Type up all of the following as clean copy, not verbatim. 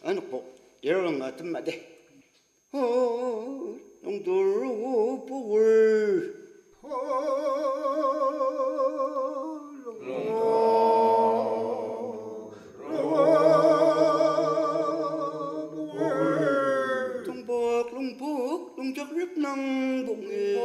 안고 여러 같은 말에 용돌로 보을 lùng chắc rất năng bụng nghề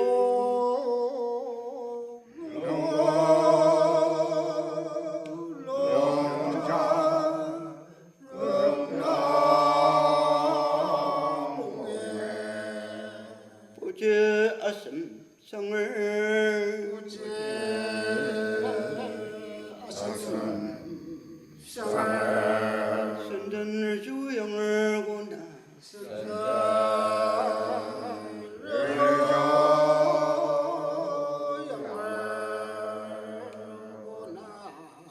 Uje asam sanger Sendan ju yang guna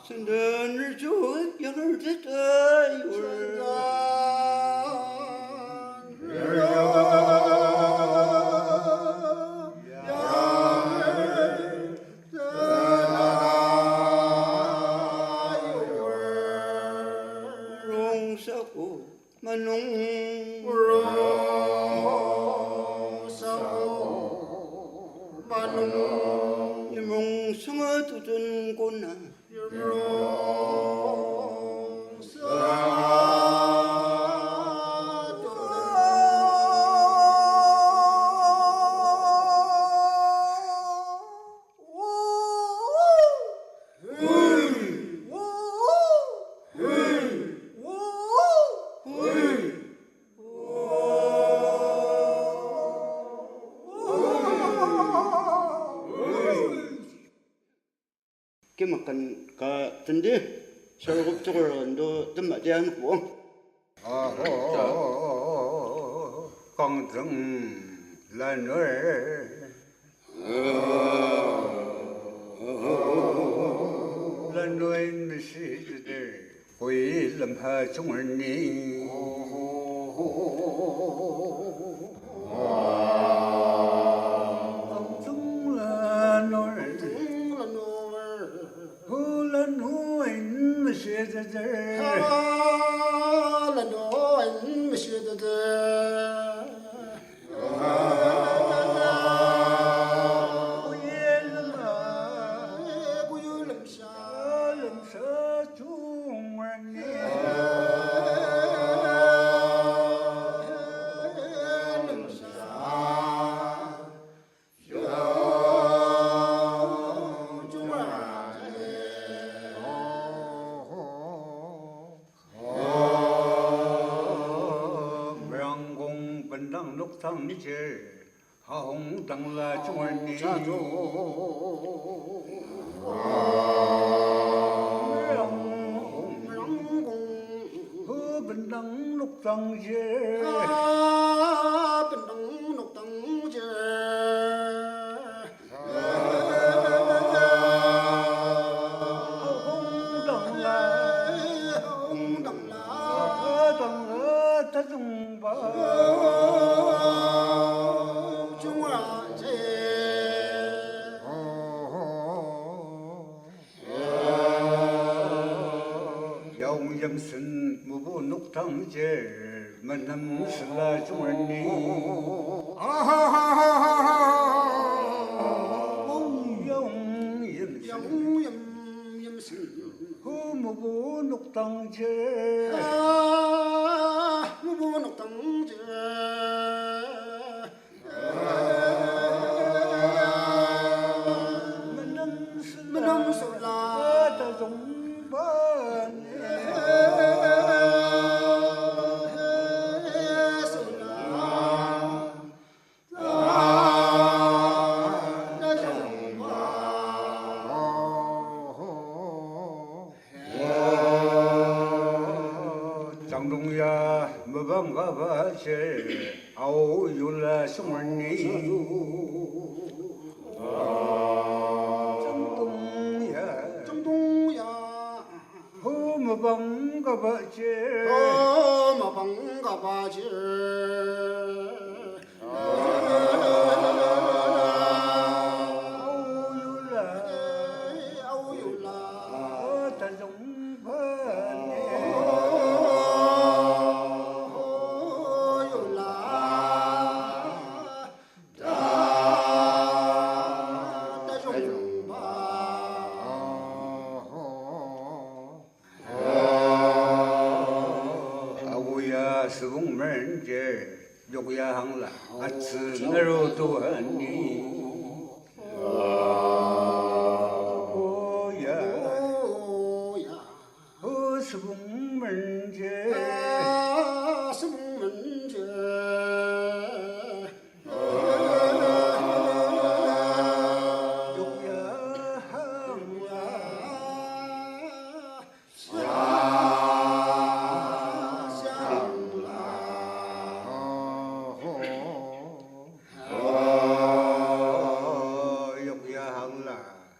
Sendan ju yang manung imong sanga tutun kona makan ka tendi sarap cokor ndo tempat dia anak buang con rừng là nơi mình sẽ quỳ làm hà chúng mình thằng chơi hồng đằng là chúng anh cha chú hứa bình đẳng lúc thằng chơi bình đẳng lúc thằng chơi hồng đằng là ta dùng ba dâm sinh một bộ nút thăng chế mà nằm là chúng anh đi dâm sinh một bộ nút thăng chế một bộ nút thăng chế mà nằm là ta giống bên trong đông ya mà vâng vâng vâng chế áo dù là sung anh đi trong đông ya hô mà vâng cả vợ chế mà vâng cả vợ chế ta giống 스봉면제 욕야항라 아츠나로 도하니 스봉면제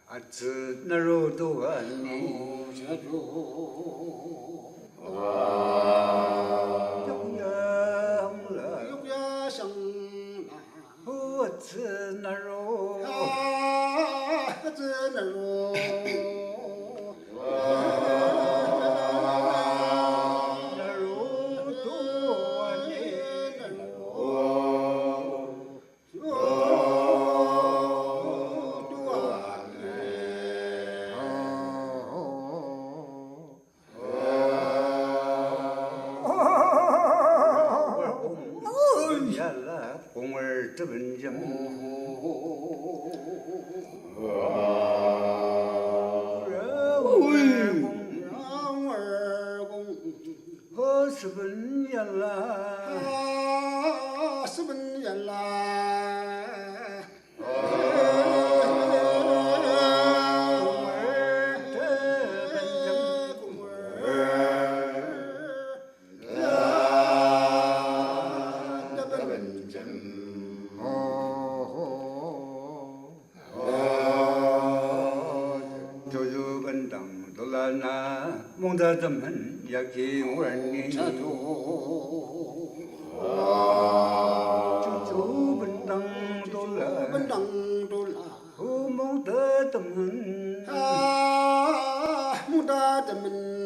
아츠나로 도하니 공을 뜨은 점 허습은 열라 스분 열라 조주건당 돌아나 몽다점은 약기원니 조주건당 돌아 분당 돌라 몽다점은 무다드문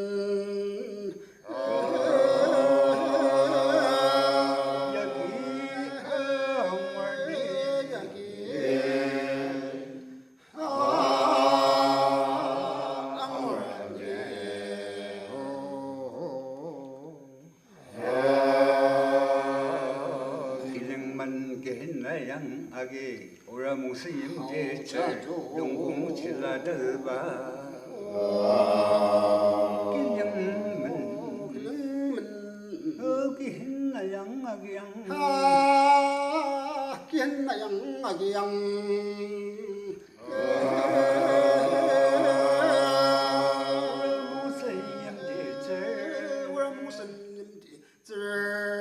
양하게 오라몽 스님 대철 용공 칠라드바 길령문 어기했나 양하게 양 기했나 양하게 양 오라몽 스님 대철 오라몽 스님 대철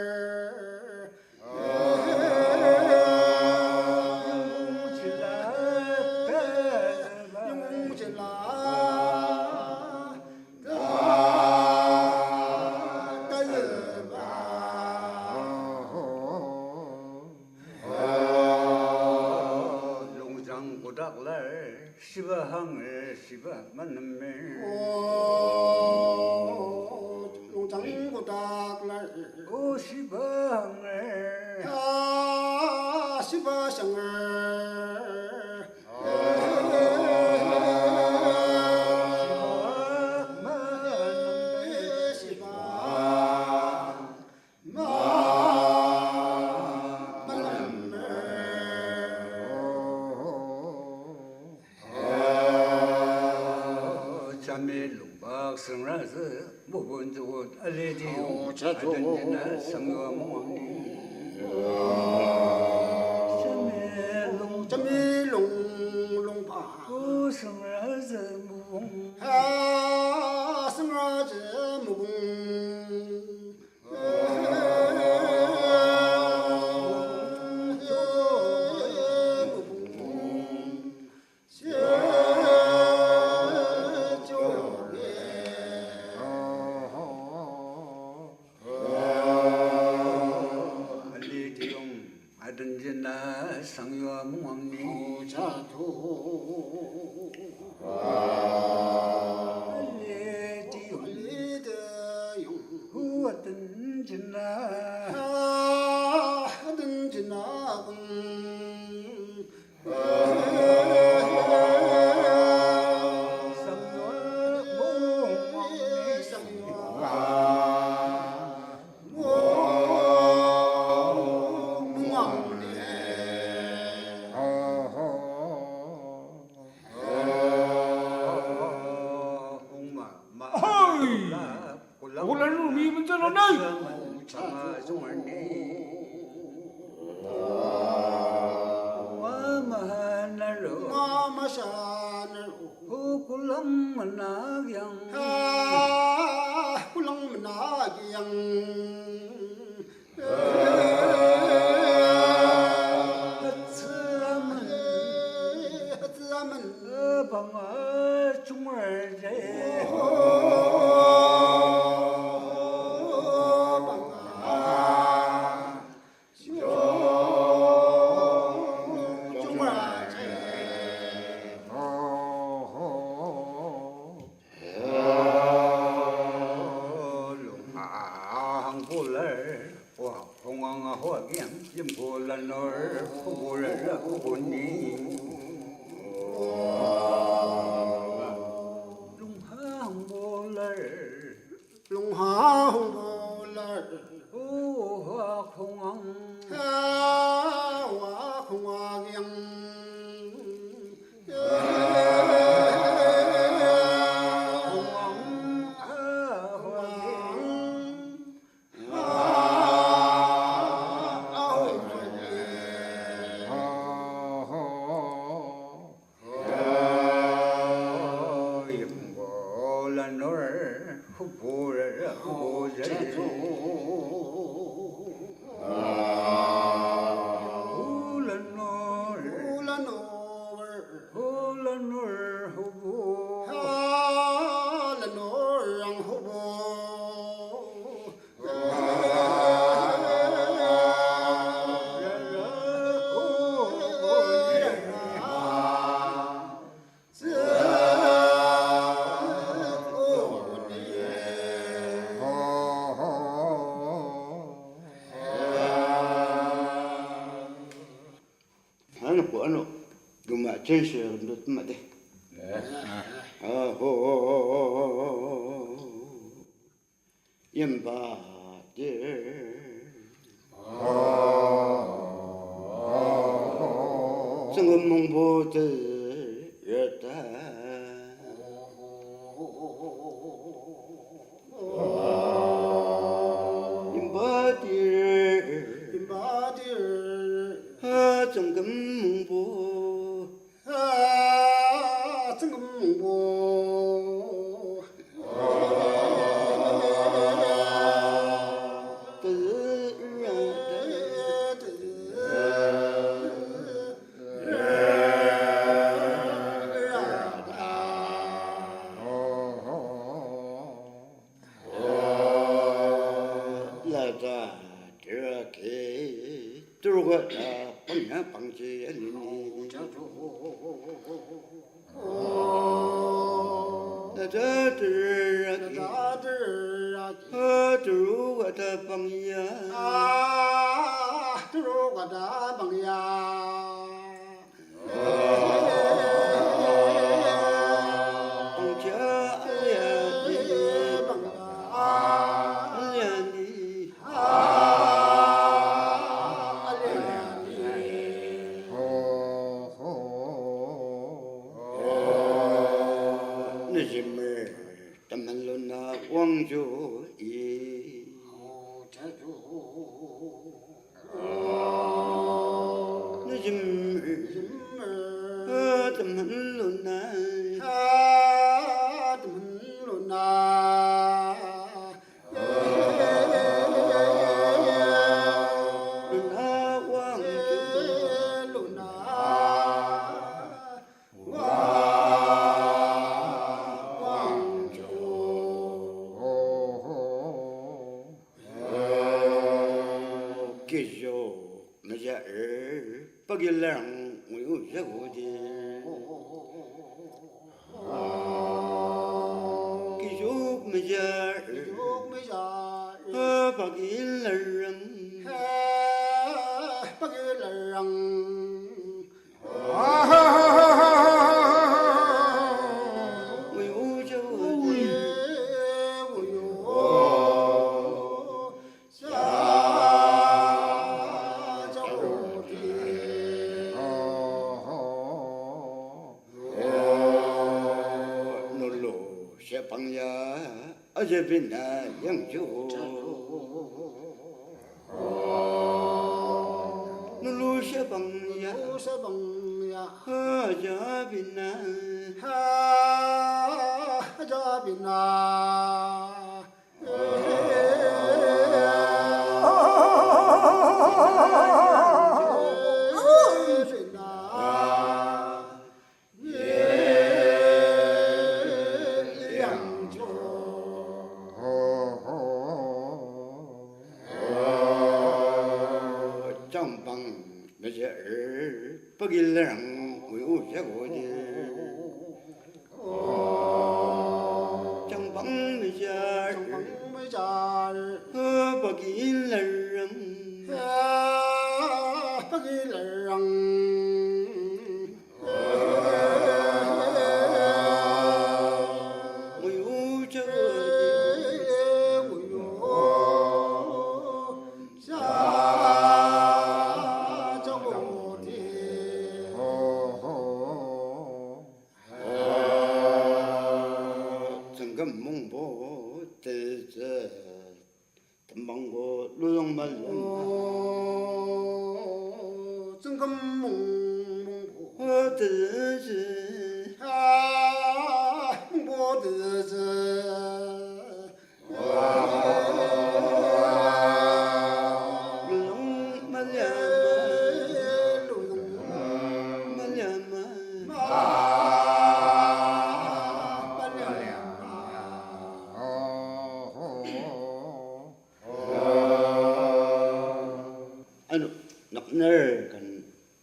시바항을 시바 만남매 용장구닥날 오 시바항을 시바상을 성라서 모본주고 알레디용 아전지나 성가모니 점일롱롱파 성라서 무봉 성라저 무궁 아든지나 상유와 몽왕니 자도 알레디용 홀라는 놈이 문제는 나. 마마샤늘 굴렁 만나경 꿀렁 나기양 흐트라면 방아 중월제 전시회도 뜸마대. 연바들 성금몽보들였다. 연바들 성금몽보 들어가다 방야 방지엘리니 나자들아기 들어가다 방야 들어가다 방야 방자 알야니 알야니 늦음을 땀말로나 왕조이 늦음을 땀말로나 Pagilang ngủ giấc ngủ đi, cái giúp bây giờ, pagilang, ngủ giấc ngủ đi. 어제비나 영주 누루셔방야 오서방야 어제비나 하자비나 정방 매제 버길랑 우유자고지 정방 매제 정방매잘 버길랑 빠기ler랑 정금몽보 대제 금방고 루동말령 정금몽몽보 대제 몽보드즈 ano nakner kan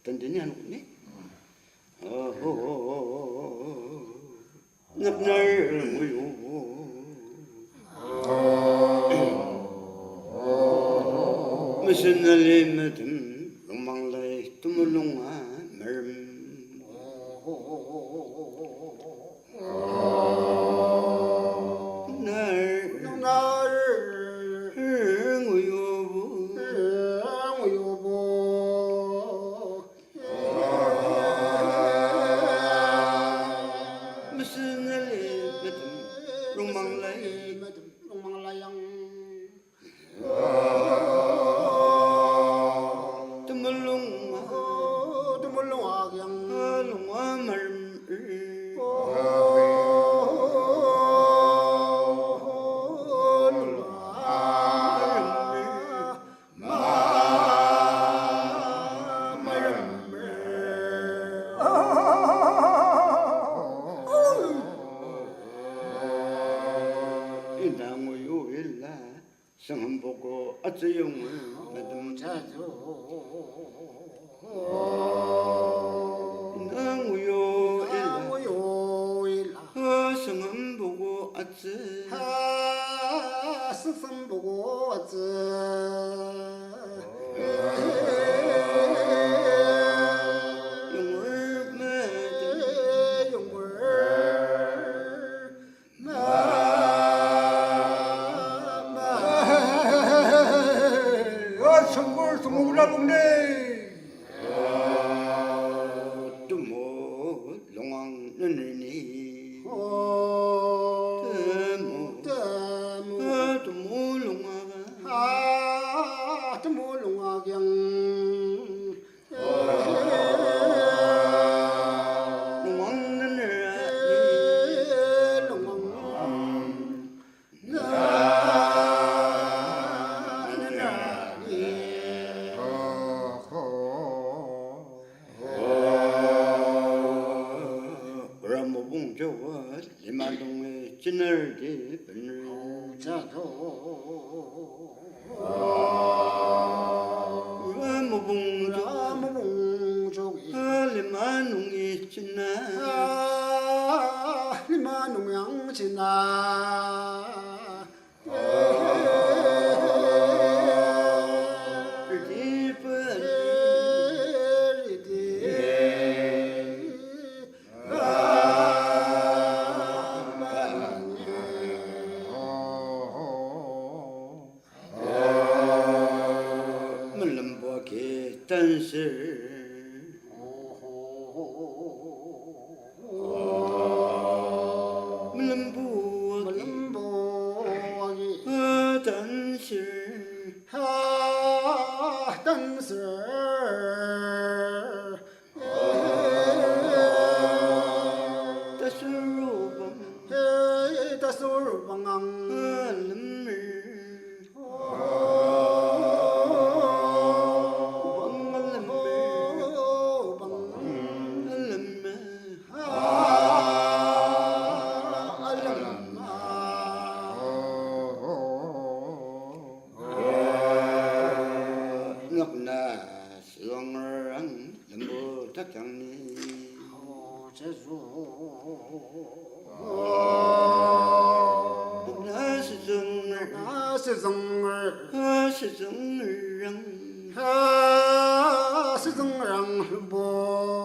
tandini ano ni nakner muyo mesenalimatum lumanglay tumulunga merm nar nguyo 성함 보고 어쩌용을 매듭 자주 나무요 일라 모요일라 성함 보고 어쩌 스승 보고 왔지 용을 매듭 성골 동물라롱네 두모 용왕는니 두모 용왕아 드물롱아경 이만동의 진을지 번을 무봉족이 리만웅이 진나 리만웅양 지나 단실 물름부 세상을 세상을랑 세상을 보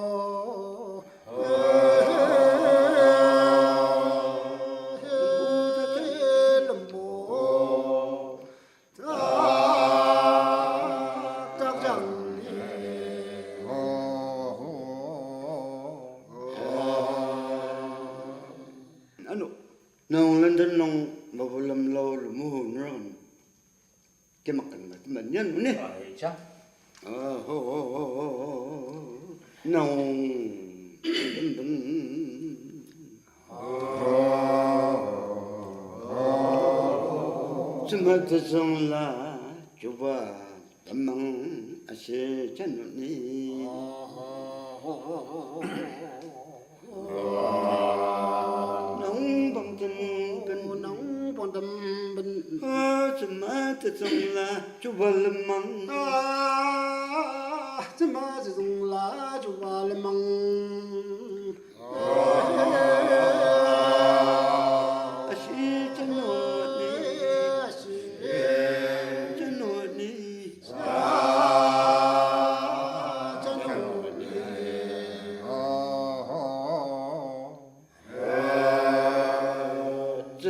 nông lên đến nông mà vô làm lâu là mua hồn rồi cái mặt cảnh mà mình nhân nữa nè 자 nông smart song la chuba tamang ase chanuni nông bằng chân cân nóng bọn tâm bình smart song la chuba lemang chấm mà dùng lá chụp vào lên măng ase chanuni chanuni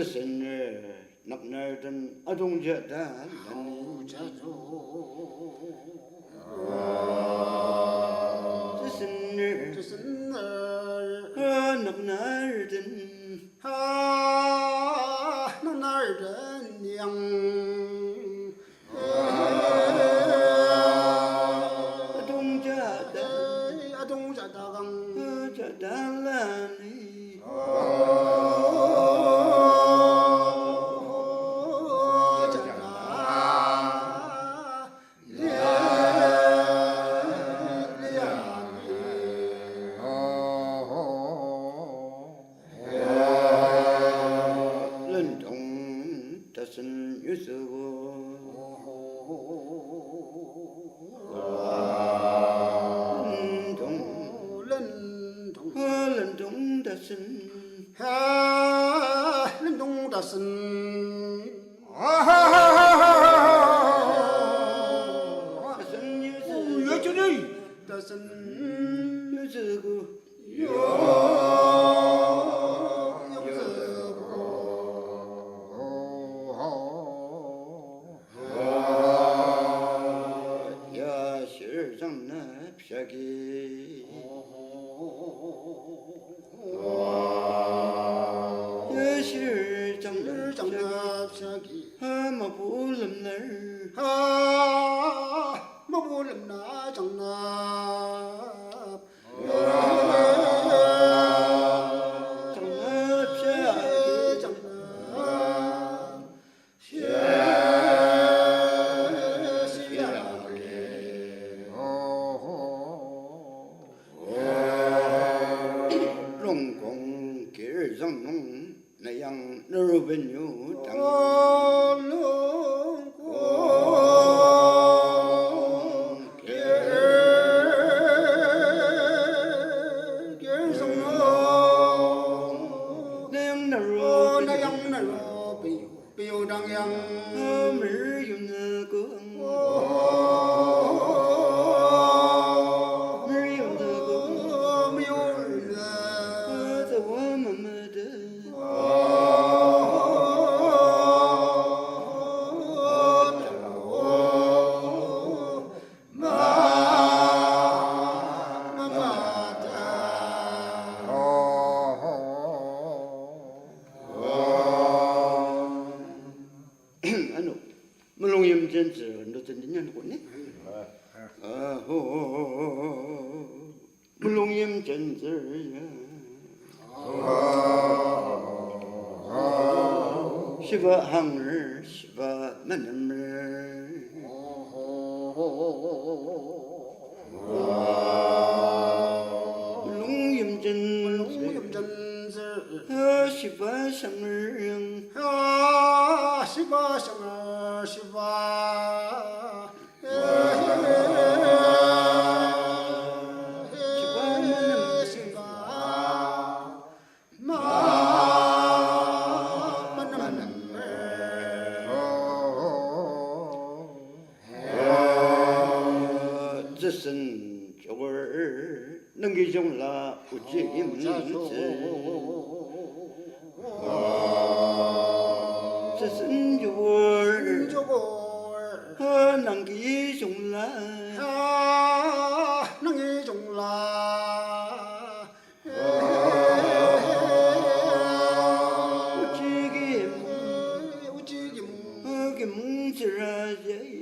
sinh nắp nơi trên ở trong giờ ta sinh nắp nơi trên nó nói đến nhang ở trong giờ ta ở trong giờ ta găng giờ ta là đi lên trong ta sinh như sự lên trong ta sinh lên trong ta sinh ta sinh như sự ta sinh như sự 야 실장나 피하기 야 실장나 장납사기 하마 불름날 뭐 볼나 장납 장나 피하기 장납 롱공 길정농 나양 너르벤유 당 나양 너르 어물 윤나고 물 윤나고 어서와 마마다 ano mulungim jense ndo tendinya ko ni mulungim jense shiva hanger shiva manammer mulungim jense shiva hanger 시바 샹아 시바 시바 스슨 쪽을 넘기종라 우찌김스 스슨 쪽을 남기종라 능이 종라 우찌김 김스라제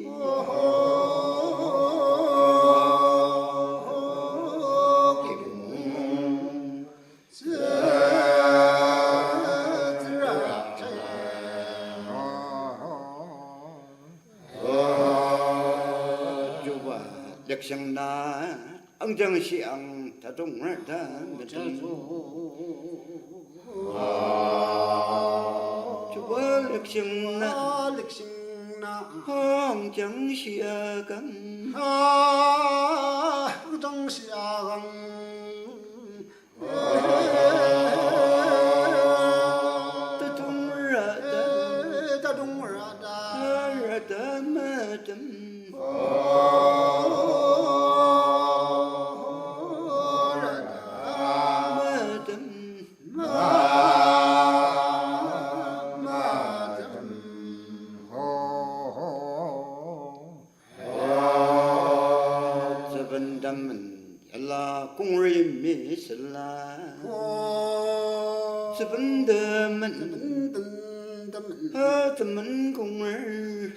력성나 엉정시앙 다종을 담으던 주와 력성나 엉정시아강 다종을하다 라다마담 서번담은 열라 공을 미슬라 서번담은 하드만 공을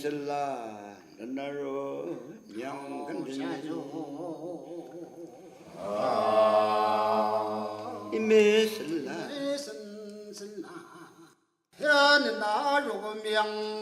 미슬라 나로 양간전 이메슬라 현나 로명